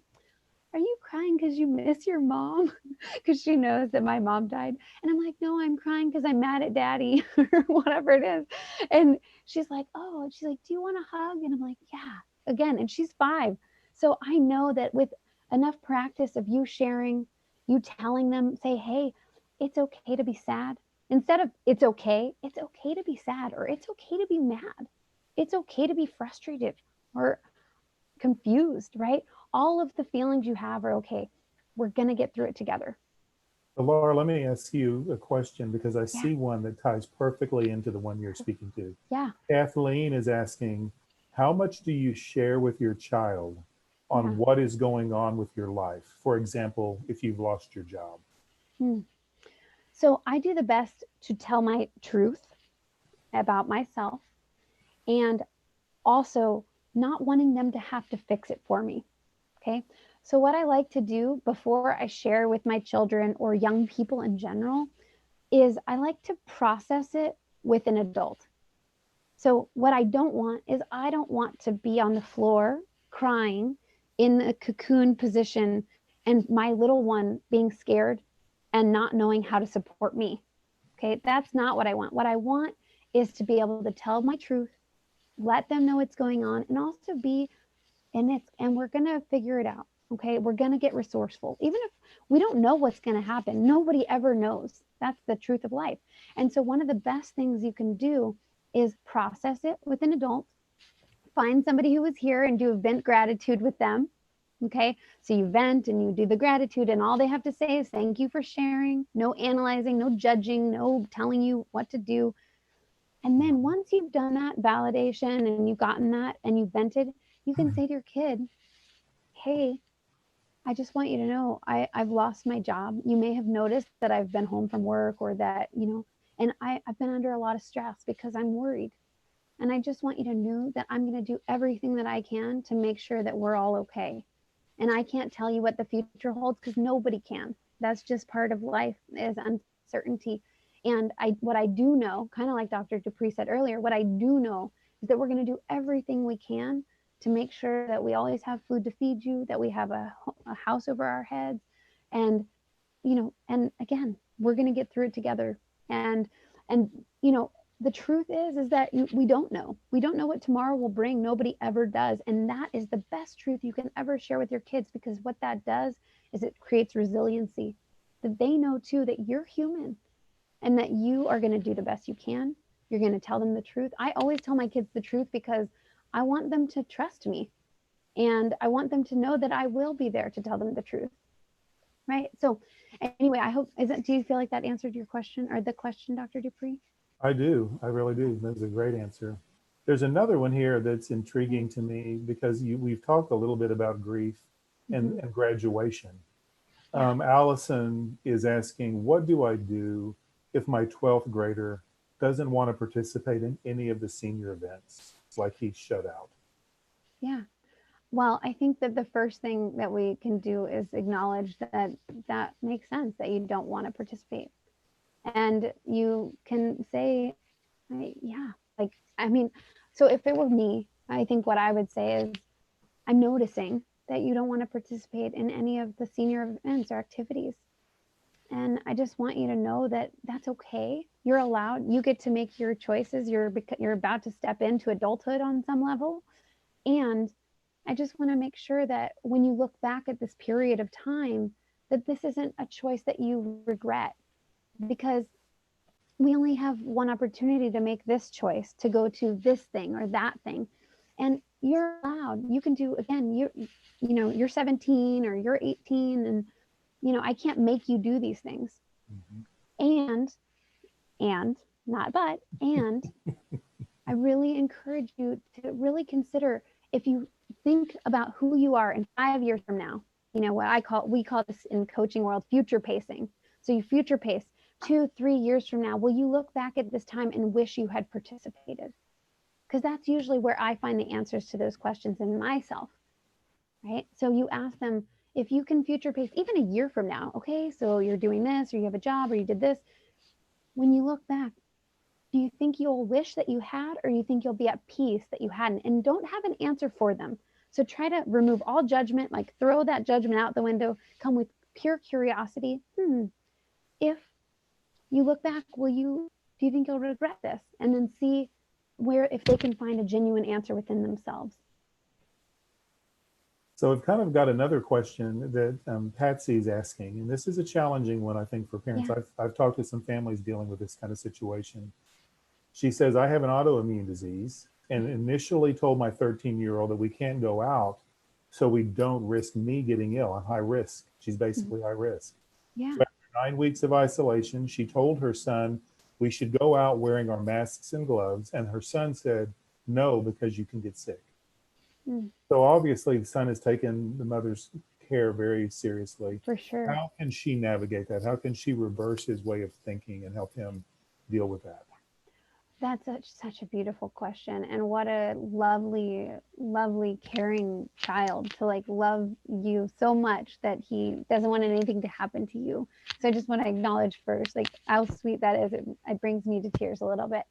are you crying because you miss your mom? Because she knows that my mom died. And I'm like, no, I'm crying because I'm mad at daddy or whatever it is. And she's like, oh, and she's like, do you want a hug? And I'm like, yeah, again. And she's 5. So I know that with enough practice of you sharing, you telling them, say, hey, it's okay to be sad. Instead of it's okay to be sad, or it's okay to be mad. It's okay to be frustrated or confused, right? All of the feelings you have are okay. We're going to get through it together. So Laura, let me ask you a question because I Yeah. see one that ties perfectly into the one you're speaking to. Yeah. Kathleen is asking, how much do you share with your child on Yeah. what is going on with your life? For example, if you've lost your job. So I do the best to tell my truth about myself, and also not wanting them to have to fix it for me. Okay. So, what I like to do before I share with my children or young people in general is I like to process it with an adult. So, what I don't want is I don't want to be on the floor crying in a cocoon position and my little one being scared and not knowing how to support me. Okay. That's not what I want. What I want is to be able to tell my truth, let them know what's going on, and also be and we're going to figure it out. Okay. We're going to get resourceful. Even if we don't know what's going to happen, nobody ever knows. That's the truth of life. And so, one of the best things you can do is process it with an adult, find somebody who is here and do a vent gratitude with them. Okay. So, you vent and you do the gratitude, and all they have to say is thank you for sharing, no analyzing, no judging, no telling you what to do. And then once you've done that validation and you've gotten that and you've vented, you can say to your kid, hey, I just want you to know I've lost my job. You may have noticed that I've been home from work, or that, and I've been under a lot of stress because I'm worried. And I just want you to know that I'm going to do everything that I can to make sure that we're all okay. And I can't tell you what the future holds because nobody can. That's just part of life, is uncertainty. And what I do know, kind of like Dr. Dupree said earlier, what I do know is that we're going to do everything we can to make sure that we always have food to feed you, that we have a house over our heads. And, and again, we're going to get through it together. And, the truth is that we don't know. We don't know what tomorrow will bring. Nobody ever does. And that is the best truth you can ever share with your kids, because what that does is it creates resiliency, that they know too that you're human and that you are going to do the best you can. You're going to tell them the truth. I always tell my kids the truth because I want them to trust me, and I want them to know that I will be there to tell them the truth. Right. So anyway, do you feel like that answered your question, or the question, Dr. Dupree? I do. I really do. That's a great answer. There's another one here that's intriguing to me because we've talked a little bit about grief and graduation. Yeah. Allison is asking, what do I do if my 12th grader doesn't want to participate in any of the senior events. It's like he's shut out. Yeah. Well, I think that the first thing that we can do is acknowledge that that makes sense, that you don't want to participate. And you can say, yeah, like, I mean, so if it were me, I think what I would say is, I'm noticing that you don't want to participate in any of the senior events or activities. And I just want you to know that that's okay. You're allowed, you get to make your choices. You're about to step into adulthood on some level. And I just want to make sure that when you look back at this period of time, that this isn't a choice that you regret, because we only have one opportunity to make this choice, to go to this thing or that thing. And you're allowed, you can do, again, you're 17 or you're 18, and I can't make you do these things. Mhm. And not but, and I really encourage you to really consider, if you think about who you are in 5 years from now, what we call this in coaching world, future pacing. So you future pace 2-3 years from now. Will you look back at this time and wish you had participated? Because that's usually where I find the answers to those questions in myself, right? So you ask them, if you can future pace even a year from now, okay, so you're doing this, or you have a job, or you did this. When you look back, do you think you'll wish that you had, or you think you'll be at peace that you hadn't? And don't have an answer for them. So try to remove all judgment, like throw that judgment out the window, come with pure curiosity. If you look back, do you think you'll regret this? And then see if they can find a genuine answer within themselves. So we've kind of got another question that Patsy's asking, and this is a challenging one, I think, for parents. Yeah. I've talked to some families dealing with this kind of situation. She says, I have an autoimmune disease and initially told my 13-year-old that we can't go out so we don't risk me getting ill. I'm high risk. She's basically high risk. Yeah. So after 9 weeks of isolation, she told her son we should go out wearing our masks and gloves. And her son said, no, because you can get sick. So obviously the son has taken the mother's care very seriously. For sure. How can she navigate that? How can she reverse his way of thinking and help him deal with that? That's such a beautiful question. And what a lovely, lovely, caring child to love you so much that he doesn't want anything to happen to you. So I just want to acknowledge first, how sweet that is. It brings me to tears a little bit.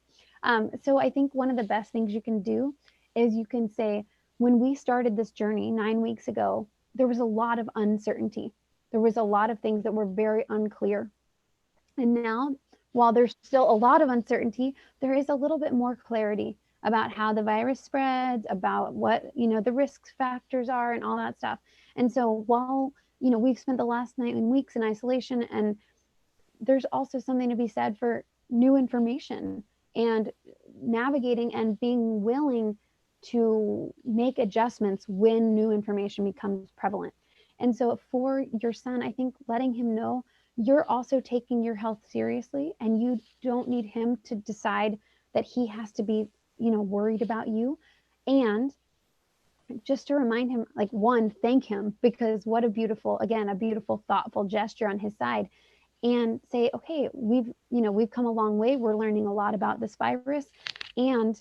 So I think one of the best things you can do is you can say, when we started this journey 9 weeks ago, there was a lot of uncertainty. There was a lot of things that were very unclear. And now, while there's still a lot of uncertainty, there is a little bit more clarity about how the virus spreads, about what, the risk factors are and all that stuff. And so while, we've spent the last 9 weeks in isolation, and there's also something to be said for new information and navigating and being willing to make adjustments when new information becomes prevalent. And so for your son, I think letting him know you're also taking your health seriously, and you don't need him to decide that he has to be, worried about you. And just to remind him, one, thank him, because what a beautiful, thoughtful gesture on his side. And say, okay, we've come a long way. We're learning a lot about this virus. And,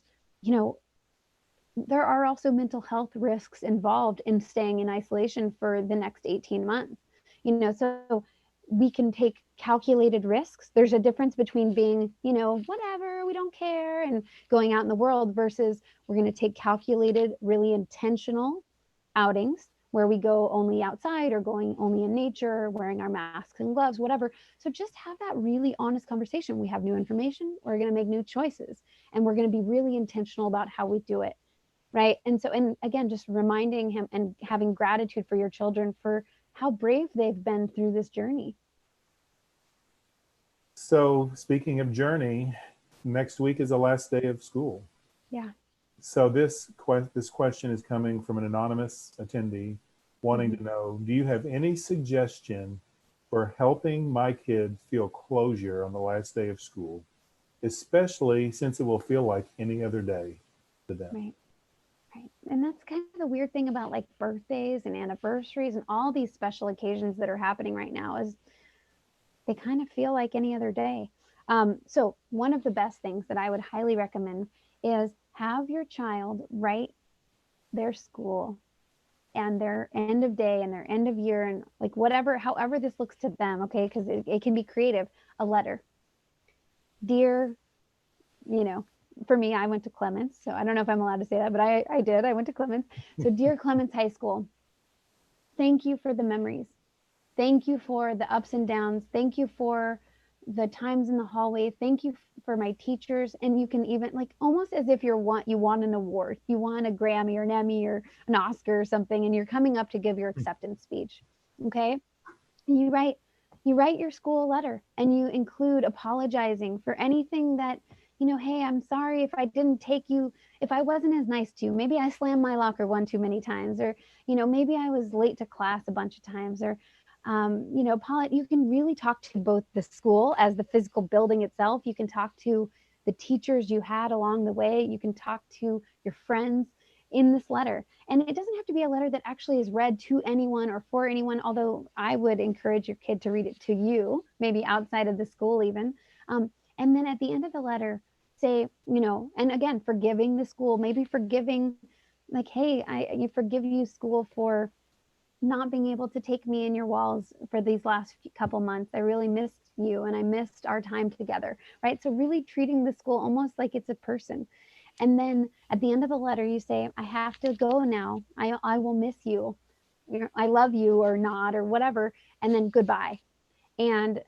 there are also mental health risks involved in staying in isolation for the next 18 months. So we can take calculated risks. There's a difference between being, whatever, we don't care, and going out in the world, versus we're going to take calculated, really intentional outings where we go only outside, or going only in nature, wearing our masks and gloves, whatever. So just have that really honest conversation. We have new information, we're going to make new choices, and we're going to be really intentional about how we do it. Right. And so, and again, just reminding him and having gratitude for your children for how brave they've been through this journey. So speaking of journey, next week is the last day of school. Yeah. So this question is coming from an anonymous attendee wanting to know, do you have any suggestion for helping my kid feel closure on the last day of school, especially since it will feel like any other day to them? Right. Right. And that's kind of the weird thing about birthdays and anniversaries and all these special occasions that are happening right now, is they kind of feel like any other day. So one of the best things that I would highly recommend is have your child write their school and their end of day and their end of year and like whatever, however this looks to them, okay? Because it can be creative, a letter. Dear, you know, for me, I went to Clements, so I don't know if I'm allowed to say that, but I did. I went to Clements. So, dear Clements High School, thank you for the memories. Thank you for the ups and downs. Thank you for the times in the hallway. Thank you for my teachers. And you can even like almost as if you want an award, you want a Grammy or an Emmy or an Oscar or something, and you're coming up to give your acceptance speech. Okay. And you write your school a letter and you include apologizing for anything that, hey, I'm sorry if I didn't take you, if I wasn't as nice to you. Maybe I slammed my locker one too many times, or, maybe I was late to class a bunch of times, or, you can really talk to both the school as the physical building itself. You can talk to the teachers you had along the way. You can talk to your friends in this letter. And it doesn't have to be a letter that actually is read to anyone or for anyone, although I would encourage your kid to read it to you, maybe outside of the school even. And then at the end of the letter, say, and again, forgiving the school, maybe forgiving, like, hey, I forgive you, school, for not being able to take me in your walls for these last couple months. I really missed you and I missed our time together, right? So really treating the school almost like it's a person. And then at the end of the letter, you say, I have to go now. I will miss you. I love you or not or whatever. And then goodbye. And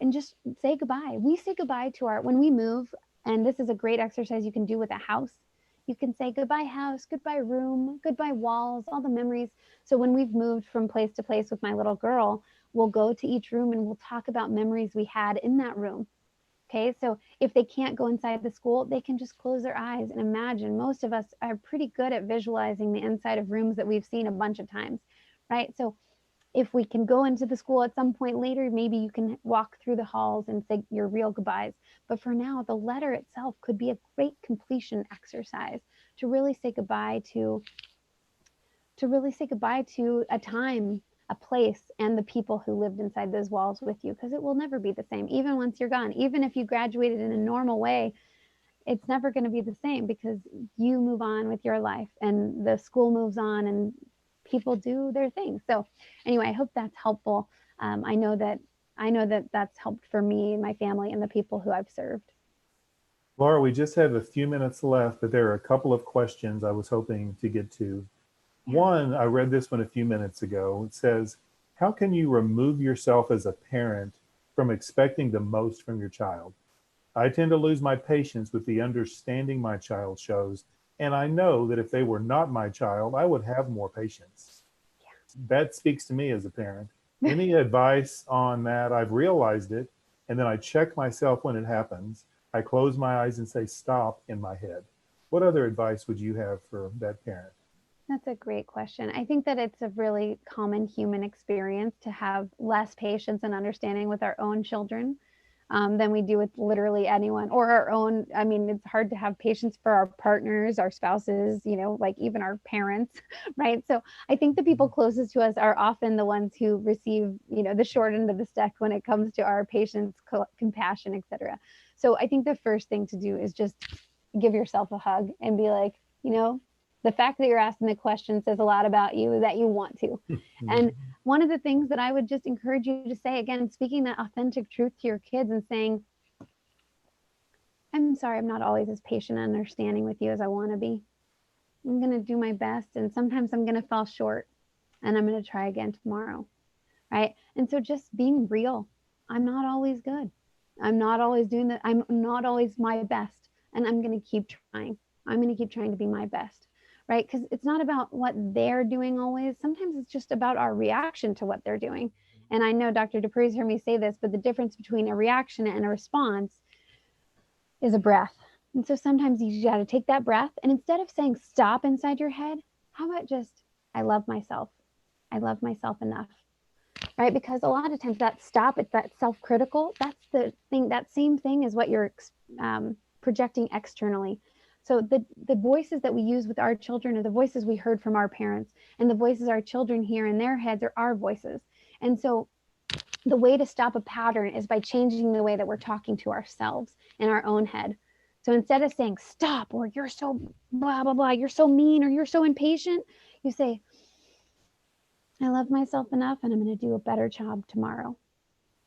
just say goodbye. We say goodbye to when we move, and this is a great exercise you can do with a house. You can say goodbye house, goodbye room, goodbye walls, all the memories. So when we've moved from place to place with my little girl, we'll go to each room and we'll talk about memories we had in that room. Okay, so if they can't go inside the school, they can just close their eyes and imagine. Most of us are pretty good at visualizing the inside of rooms that we've seen a bunch of times, right? So if we can go into the school at some point later, maybe you can walk through the halls and say your real goodbyes. But for now, the letter itself could be a great completion exercise to really say goodbye to a time, a place, and the people who lived inside those walls with you, because it will never be the same. Even once you're gone, even if you graduated in a normal way, it's never going to be the same because you move on with your life and the school moves on and people do their thing. So anyway, I hope that's helpful. I know that that's helped for me, my family, and the people who I've served. Laura, we just have a few minutes left, but there are a couple of questions I was hoping to get to. One, I read this one a few minutes ago. It says, how can you remove yourself as a parent from expecting the most from your child? I tend to lose my patience with the understanding my child shows, and I know that if they were not my child, I would have more patience. Yeah. That speaks to me as a parent. Any advice on that? I've realized it, and then I check myself when it happens. I close my eyes and say, stop, in my head. What other advice would you have for that parent? That's a great question. I think that it's a really common human experience to have less patience and understanding with our own children than we do with literally anyone or our own. I mean, it's hard to have patience for our partners, our spouses, like even our parents, right? So I think the people closest to us are often the ones who receive, the short end of the stick when it comes to our patience, compassion, etc. So I think the first thing to do is just give yourself a hug and be like, the fact that you're asking the question says a lot about you, that you want to. And one of the things that I would just encourage you to say, again, speaking that authentic truth to your kids and saying, I'm sorry, I'm not always as patient and understanding with you as I want to be. I'm going to do my best. And sometimes I'm going to fall short and I'm going to try again tomorrow. Right. And so just being real. I'm not always good. I'm not always doing that. I'm not always my best. And I'm going to keep trying. I'm going to keep trying to be my best. Right? Because it's not about what they're doing always. Sometimes it's just about our reaction to what they're doing. And I know Dr. Dupree's heard me say this, but the difference between a reaction and a response is a breath. And so sometimes you got to take that breath. And instead of saying stop inside your head, how about just, I love myself. I love myself enough. Right? Because a lot of times that stop, it's that self-critical. That's the thing. That same thing is what you're projecting externally. So the voices that we use with our children are the voices we heard from our parents, and the voices our children hear in their heads are our voices. And so the way to stop a pattern is by changing the way that we're talking to ourselves in our own head. So instead of saying stop, or you're so blah, blah, blah, you're so mean, or you're so impatient, you say, I love myself enough and I'm going to do a better job tomorrow.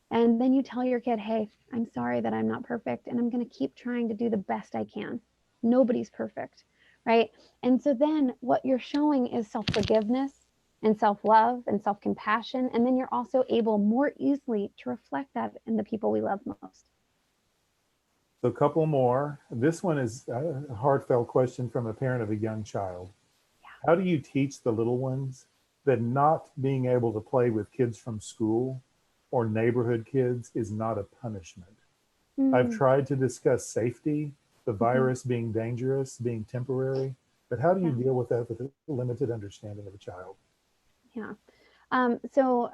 And then you tell your kid, hey, I'm sorry that I'm not perfect and I'm going to keep trying to do the best I can. Nobody's perfect, right? And so then what you're showing is self-forgiveness and self-love and self-compassion. And then you're also able more easily to reflect that in the people we love most. So a couple more. This one is a heartfelt question from a parent of a young child. How do you teach the little ones that not being able to play with kids from school or neighborhood kids is not a punishment? I've tried to discuss safety, the virus being dangerous, being temporary, but how do you deal with that with a limited understanding of a child? Yeah. So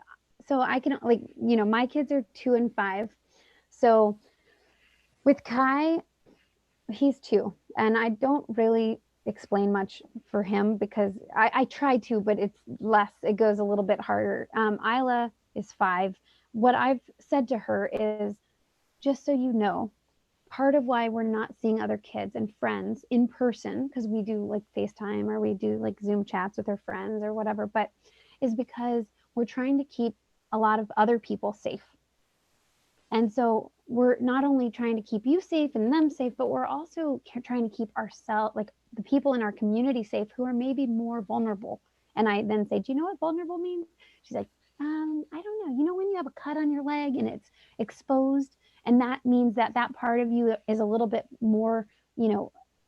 I can, like, my kids are 2 and 5. So with Kai, he's 2, and I don't really explain much for him because I try to, but it goes a little bit harder. Isla is 5. What I've said to her is, just so you know, part of why we're not seeing other kids and friends in person, because we do like FaceTime or we do like Zoom chats with our friends or whatever, but is because we're trying to keep a lot of other people safe. And so we're not only trying to keep you safe and them safe, but we're also trying to keep ourselves, like the people in our community, safe who are maybe more vulnerable. And I then say, do you know what vulnerable means? She's like, I don't know. You know, when you have a cut on your leg and it's exposed, and that means that that part of you is a little bit more,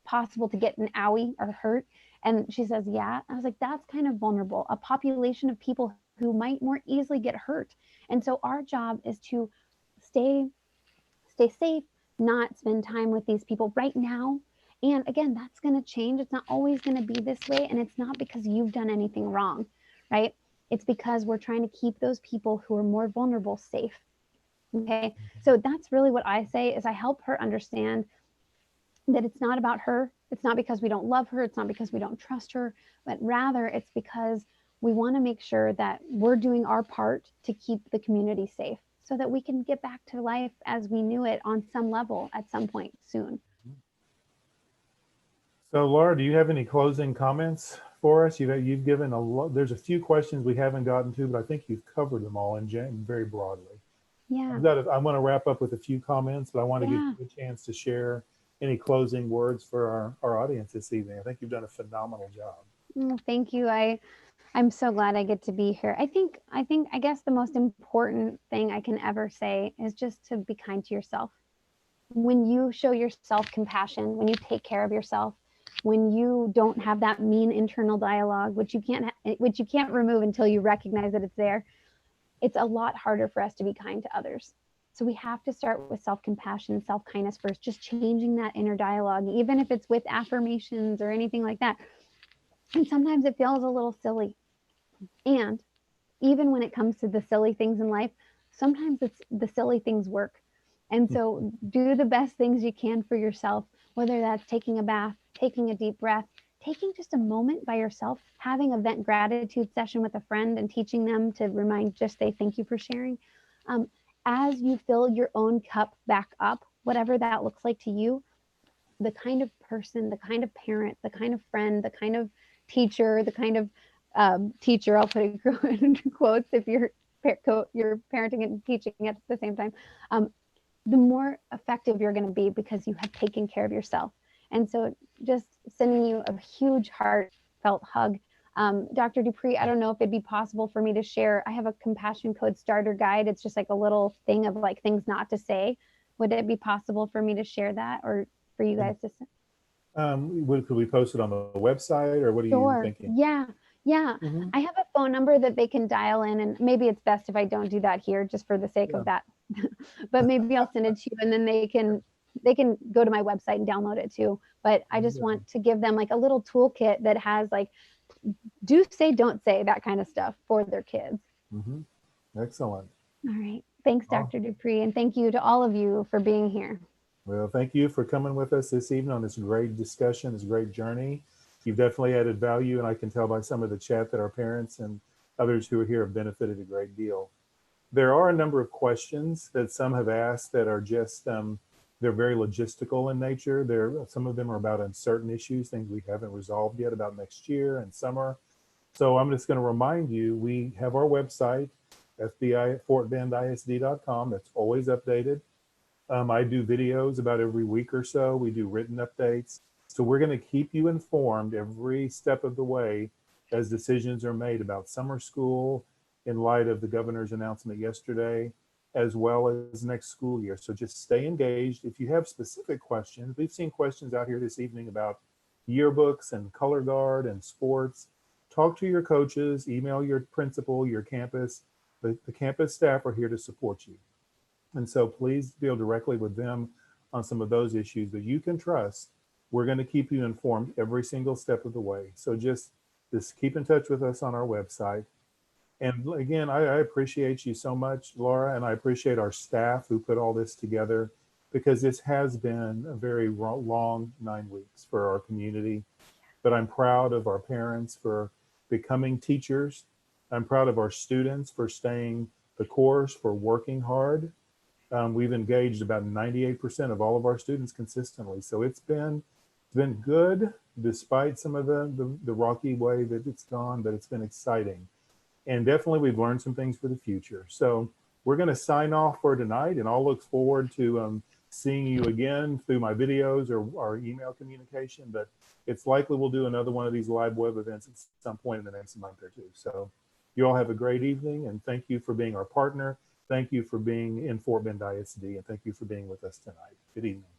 possible to get an owie or hurt. And she says, yeah. I was like, that's kind of vulnerable, a population of people who might more easily get hurt. And so our job is to stay safe, not spend time with these people right now. And again, that's going to change. It's not always going to be this way. And it's not because you've done anything wrong, right? It's because we're trying to keep those people who are more vulnerable safe. Okay. So that's really what I say is I help her understand that it's not about her. It's not because we don't love her. It's not because we don't trust her, but rather it's because we want to make sure that we're doing our part to keep the community safe so that we can get back to life as we knew it on some level at some point soon. So Laura, do you have any closing comments for us? You've given a lot. There's a few questions we haven't gotten to, but I think you've covered them all in very broadly. Yeah. I want to wrap up with a few comments, but I want to give you a chance to share any closing words for our audience this evening. I think you've done a phenomenal job. Thank you. I'm so glad I get to be here. I guess the most important thing I can ever say is just to be kind to yourself. When you show yourself compassion, when you take care of yourself, when you don't have that mean internal dialogue, which you can't remove until you recognize that it's there, it's a lot harder for us to be kind to others. So we have to start with self-compassion, self-kindness first, just changing that inner dialogue, even if it's with affirmations or anything like that. And sometimes it feels a little silly. And even when it comes to the silly things in life, sometimes it's the silly things work. And so do the best things you can for yourself, whether that's taking a bath, taking a deep breath, taking just a moment by yourself, having a vent gratitude session with a friend and teaching them to say thank you for sharing. As you fill your own cup back up, whatever that looks like to you, the kind of person, the kind of parent, the kind of friend, the kind of teacher, the kind of teacher, I'll put it in quotes if you're parenting and teaching at the same time, the more effective you're going to be because you have taken care of yourself. And so just sending you a huge heartfelt hug. Dr. Dupree, I don't know if it'd be possible for me to share. I have a compassion code starter guide. It's just like a little thing of like things not to say. Would it be possible for me to share that or for you guys to send? Could we post it on the website or what are you thinking? Yeah. I have a phone number that they can dial in, and maybe it's best if I don't do that here just for the sake of that. But maybe I'll send it to you and then they can go to my website and download it too. But I just want to give them like a little toolkit that has like do say, don't say, that kind of stuff for their kids. Excellent. All right. Thanks, Dr. Dupree. And thank you to all of you for being here. Well, thank you for coming with us this evening on this great discussion, this great journey. You've definitely added value, and I can tell by some of the chat that our parents and others who are here have benefited a great deal. There are a number of questions that some have asked that are just, they're very logistical in nature. Some of them are about uncertain issues, things we haven't resolved yet about next year and summer. So I'm just going to remind you, we have our website, fbi@fortbendisd.com. That's always updated. I do videos about every week or so. We do written updates. So we're going to keep you informed every step of the way as decisions are made about summer school in light of the governor's announcement yesterday, as well as next school year. So just stay engaged. If you have specific questions, we've seen questions out here this evening about yearbooks and color guard and sports. Talk to your coaches, email your principal, your campus. The campus staff are here to support you. And so please deal directly with them on some of those issues that you can trust. We're going to keep you informed every single step of the way. So just keep in touch with us on our website. And again, I appreciate you so much, Laura, and I appreciate our staff who put all this together, because this has been a very long 9 weeks for our community. But I'm proud of our parents for becoming teachers. I'm proud of our students for staying the course, for working hard. We've engaged about 98% of all of our students consistently. So it's been good despite some of the rocky way that it's gone, but it's been exciting. And definitely we've learned some things for the future. So we're going to sign off for tonight, and I'll look forward to seeing you again through my videos or our email communication. But it's likely we'll do another one of these live web events at some point in the next month or two. So you all have a great evening, and thank you for being our partner. Thank you for being in Fort Bend ISD, and thank you for being with us tonight. Good evening.